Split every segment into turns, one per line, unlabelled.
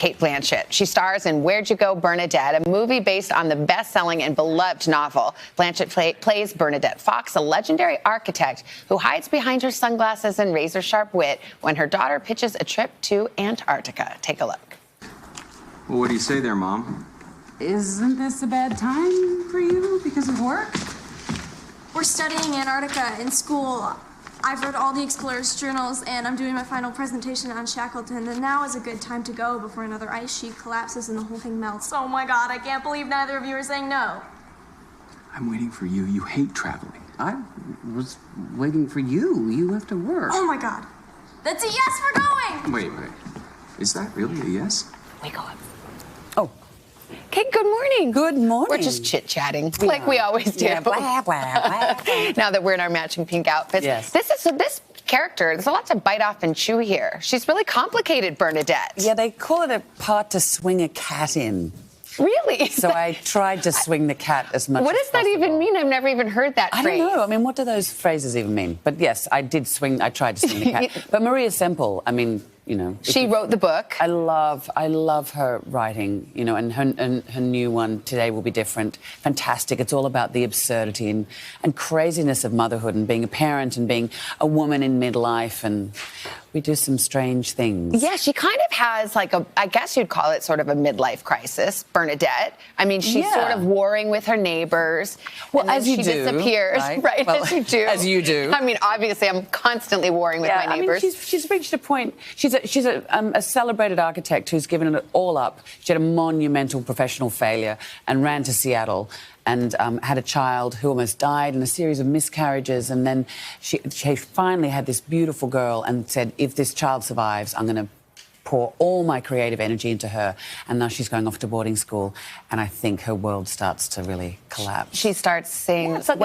Cate Blanchett. She stars in Where'd You Go, Bernadette, a movie based on the best-selling and beloved novel. Blanchett plays Bernadette Fox, a legendary architect who hides behind her sunglasses and razor-sharp wit when her daughter pitches a trip to Antarctica. Take a look.
Well, what do you say there, Mom?
Isn't this a bad time for you because of work?
We're studying Antarctica in school. I've read all the explorers' journals, and I'm doing my final presentation on Shackleton, and now is a good time to go before another ice sheet collapses and the whole thing melts. Oh my God, I can't believe neither of you are saying no.
I'm waiting for you. You hate traveling.
I was waiting for you. You have to work.
Oh my God. That's a yes, we're going!
Wait. Is that really a yes?
Wake up.
Oh.
Kate, good morning.
Good morning.
We're just chit-chatting, like we always do.
Yeah, blah, blah, blah.
Now that we're in our matching pink outfits.
Yes.
This character, there's a lot to bite off and chew here. She's really complicated, Bernadette.
Yeah, they call it a part to swing a cat in.
Really?
So I tried to swing the cat as much
What
as
does that
possible.
even mean? I've never even heard that
I
phrase.
don't know. I mean, what do those phrases even mean? But yes, I tried to swing the cat. But Maria Semple, I mean, you know.
She wrote the book.
I love her writing, you know, and her new one, Today Will Be Different. Fantastic. It's all about the absurdity and craziness of motherhood and being a parent and being a woman in midlife, and we do some strange things.
Yeah, she kind of has like I guess you'd call it sort of a midlife crisis, Bernadette. I mean, she's sort of warring with her neighbors.
Well,
and then
as you
she
do.
disappears. Right,
Well,
as you do.
As you do.
I mean, obviously, I'm constantly warring with my neighbors.
I mean, she's reached a point. She's a celebrated architect who's given it all up. She had a monumental professional failure and ran to Seattle and had a child who almost died in a series of miscarriages. And then she finally had this beautiful girl and said, if this child survives, I'm going to pour all my creative energy into her. And now she's going off to boarding school, and I think her world starts to really collapse.
She starts saying,
it's like,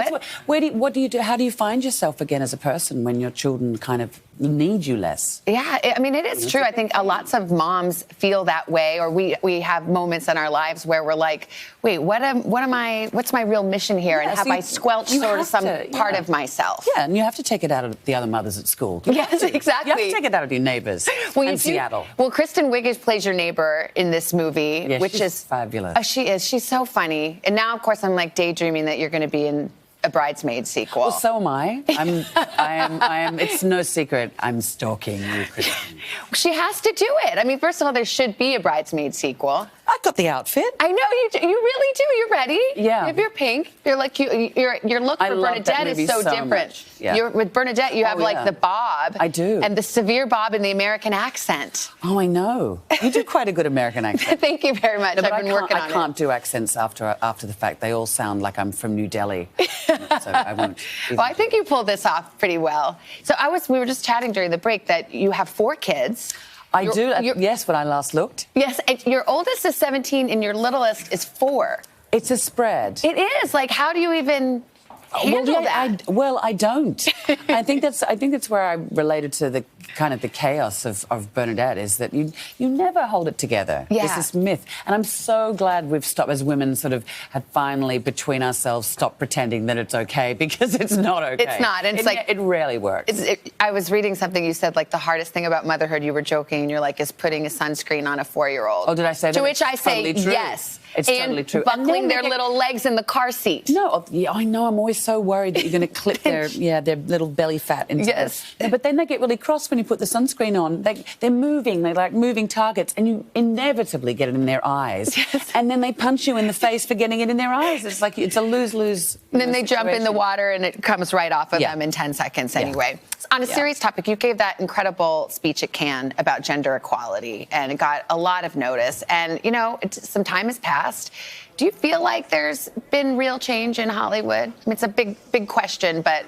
what do you do? How do you find yourself again as a person when your children kind of need you less?
Yeah, I mean, it is true. I think lots of moms feel that way, or we have moments in our lives where we're like, wait, what's my real mission here?
Yeah,
and have I squelched sort of some part of myself?
Yeah, and you have to take it out of the other mothers at school.
Yes, exactly.
You have to take it out of your neighbours in Seattle.
Well, Kristen Wiig plays your neighbor in this movie, which is
fabulous.
Oh, she is. She's so funny. And now, of course, I'm like daydreaming that you're going to be in a Bridesmaid sequel.
Well, so am I. I am. It's no secret. I'm stalking you, Kristen.
She has to do it. I mean, first of all, there should be a Bridesmaid sequel.
I got the outfit.
I know you do. You really do. You're ready.
Yeah.
You have your pink. You're like your look for Bernadette is so different.
Yeah.
With Bernadette, you have like the bob.
I do.
And the severe bob and the American accent.
Oh, I know. You do quite a good American accent.
Thank you very much.
No,
I've been working on it.
I can't do accents after the fact. They all sound like I'm from New Delhi. So I won't.
Well, I think you pulled this off pretty well. So we were just chatting during the break that you have 4 kids.
I do. Yes, when I last looked.
Yes, your oldest is 17 and your littlest is 4.
It's a spread.
It is. Like, how do you even handle that?
I don't. I think that's where I related to the kind of the chaos of Bernadette, is that you never hold it together.
Yeah.
It's this myth. And I'm so glad we've stopped, as women sort of had finally, between ourselves, stopped pretending that it's okay, because it's not okay.
It's not. And
it rarely works.
I was reading something you said, like the hardest thing about motherhood, you were joking, and you're like, is putting a sunscreen on a 4-year-old.
Oh, did I say that?
To which I say,
totally true.
yes.
It's totally true.
Buckling their little legs in the car seat.
No, yeah, I know. I'm always so worried that you're going to clip their little belly fat into them. But then they get really cross when you put the sunscreen on. They're moving. They're like moving targets, and you inevitably get it in their eyes. Yes. And then they punch you in the face for getting it in their eyes. It's like it's a lose-lose.
And then they jump in the water, and it comes right off of them in 10 seconds anyway. On a serious topic, you gave that incredible speech at Cannes about gender equality, and it got a lot of notice. And, you know, some time has passed. Do you feel like there's been real change in Hollywood? I mean, it's a big question, but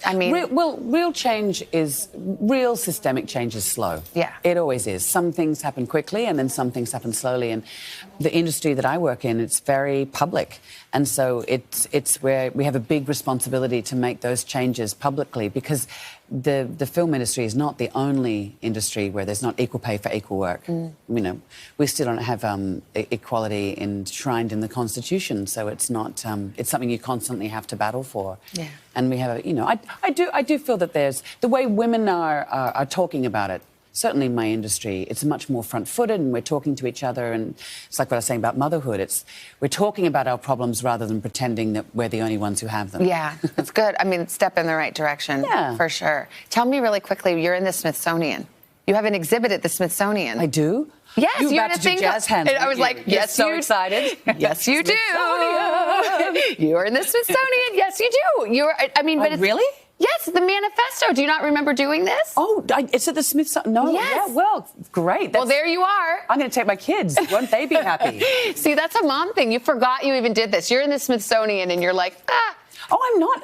I mean...
Real change is... Real systemic change is slow.
Yeah.
It always is. Some things happen quickly and then some things happen slowly. And the industry that I work in, it's very public. And so it's where we have a big responsibility to make those changes publicly, because the film industry is not the only industry where there's not equal pay for equal work. You know, we still don't have equality enshrined in the Constitution, so it's not. It's something you constantly have to battle for. Yeah. And we have, you know, I do feel that there's the way women are talking about it certainly in my industry, it's much more front-footed, and we're talking to each other, and it's like what I was saying about motherhood. We're talking about our problems rather than pretending that we're the only ones who have them.
Yeah, that's good. I mean, step in the right direction, for sure. Tell me really quickly, you're in the Smithsonian. You have an exhibit at the Smithsonian.
I do?
Yes,
you
had a thing.
Jazz hands.
I was like, yes,
so excited.
Yes, you do. You're in the Smithsonian. Yes, you do. But it's
really?
Yes, the manifesto. Do you not remember doing this?
Oh, it's at the Smithsonian. No,
yes.
Yeah, well, great.
Well, there you are.
I'm going to take my kids. Won't they be happy?
See, that's a mom thing. You forgot you even did this. You're in the Smithsonian and you're like,
Oh, I'm not.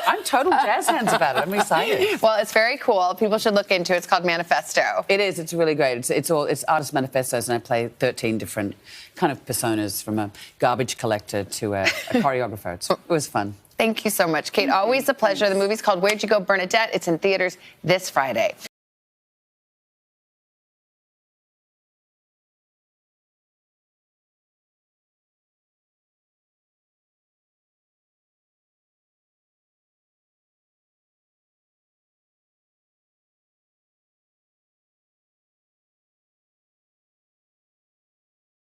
I'm total jazz hands about it. I'm excited.
Well, it's very cool. People should look into it. It's called Manifesto.
It is. It's really great. It's artist manifestos, and I play 13 different kind of personas, from a garbage collector to a choreographer. It was fun.
Thank you so much, Cate. Always a pleasure. The movie's called Where'd You Go, Bernadette? It's in theaters this Friday.